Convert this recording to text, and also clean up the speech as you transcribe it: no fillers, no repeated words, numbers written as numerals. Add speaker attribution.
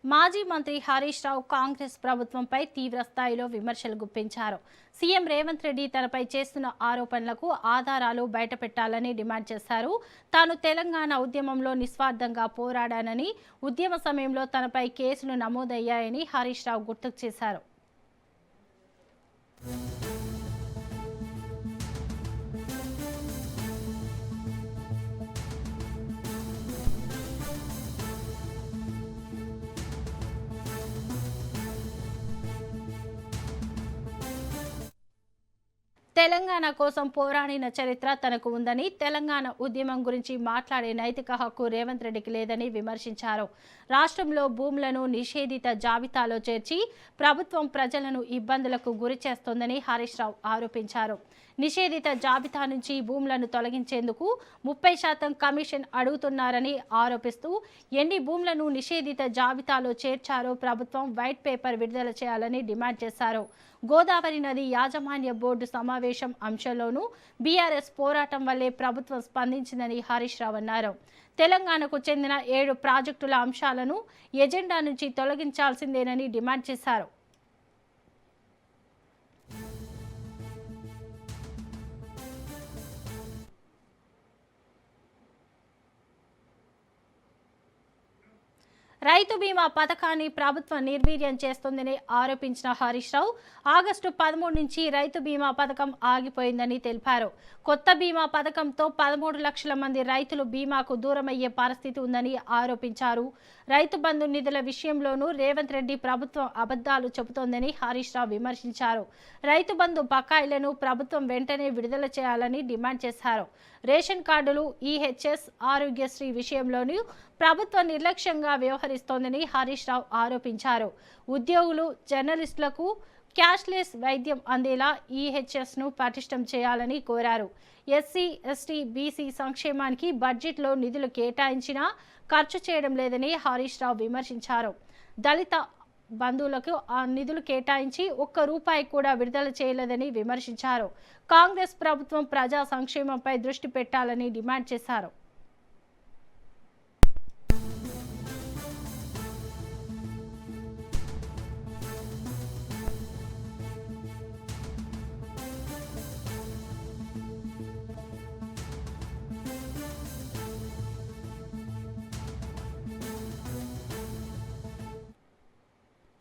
Speaker 1: మాజీ మంత్రి హరీష్ రావు కాంగ్రెస్ ప్రభుత్వంపై తీవ్ర స్థాయిలో విమర్శలు గుప్పించారు. సీఎం రేవంత్ రెడ్డి తనపై చేస్తున్న ఆరోపణలకు ఆధారాలు బయటపెట్టాలని డిమాండ్ చేశారు. తాను తెలంగాణ ఉద్యమంలో నిస్వార్థంగా పోరాడానని, ఉద్యమ సమయంలో తనపై కేసులు నమోదయ్యాయని హరీష్ రావు గుర్తుకు చేశారు. తెలంగాణ కోసం పోరాడిన చరిత్ర తనకు ఉందని, తెలంగాణ ఉద్యమం గురించి మాట్లాడే నైతిక హక్కు రేవంత్ రెడ్డికి లేదని విమర్శించారు. రాష్ట్రంలో భూములను నిషేధిత జాబితాలో చేర్చి ప్రభుత్వం ప్రజలను ఇబ్బందులకు గురి చేస్తోందని హరీష్ రావు ఆరోపించారు. నిషేధిత జాబితా నుంచి భూములను తొలగించేందుకు 30% కమిషన్ అడుగుతున్నారని ఆరోపిస్తూ ఎన్ని భూములను నిషేధిత జాబితాలో చేర్చారో ప్రభుత్వం వైట్ పేపర్ విడుదల చేయాలని డిమాండ్ చేశారు. గోదావరి నది యాజమాన్య బోర్డు సమావేశం అంశంలోనూ బీఆర్ఎస్ పోరాటం వల్లే ప్రభుత్వం స్పందించిందని హరీష్ రావు అన్నారు. తెలంగాణకు చెందిన 7 ప్రాజెక్టుల అంశాలను ఎజెండా నుంచి తొలగించాల్సిందేనని డిమాండ్ చేశారు. రైతు బీమా పథకాన్ని ప్రభుత్వం నిర్వీర్యం చేస్తోందని ఆరోపించిన హరీష్ రావు ఆగస్టు 13 నుంచి రైతు బీమా పథకం ఆగిపోయిందని తెలిపారు. కొత్త బీమా పథకంతో 13 లక్షల మంది రైతులు బీమాకు దూరమయ్యే పరిస్థితి ఉందని ఆరోపించారు. రైతు బంధు నిధుల విషయంలోనూ రేవంత్ రెడ్డి ప్రభుత్వం అబద్ధాలు చెబుతోందని హరీష్ రావు విమర్శించారు. రైతు బంధు బకాయిలను ప్రభుత్వం వెంటనే విడుదల చేయాలని డిమాండ్ చేశారు. రేషన్ కార్డులు, ఈహెచ్ఎస్, ఆరోగ్యశ్రీ విషయంలోనూ ప్రభుత్వం నిర్లక్ష్యంగా వ్యవహరిస్తోందని హరీష్ రావు ఆరోపించారు. ఉద్యోగులు, జర్నలిస్టులకు క్యాష్లెస్ వైద్యం అందేలా ఈహెచ్ఎస్ను పటిష్టం చేయాలని కోరారు. ఎస్సీ, ఎస్టీ, బీసీ సంక్షేమానికి బడ్జెట్లో నిధులు కేటాయించినా ఖర్చు చేయడం లేదని హరీష్ రావు విమర్శించారు. దళిత బంధువులకు ఆ నిధులు కేటాయించి ₹1 కూడా విడుదల చేయలేదని విమర్శించారు. కాంగ్రెస్ ప్రభుత్వం ప్రజా సంక్షేమంపై దృష్టి పెట్టాలని డిమాండ్ చేశారు.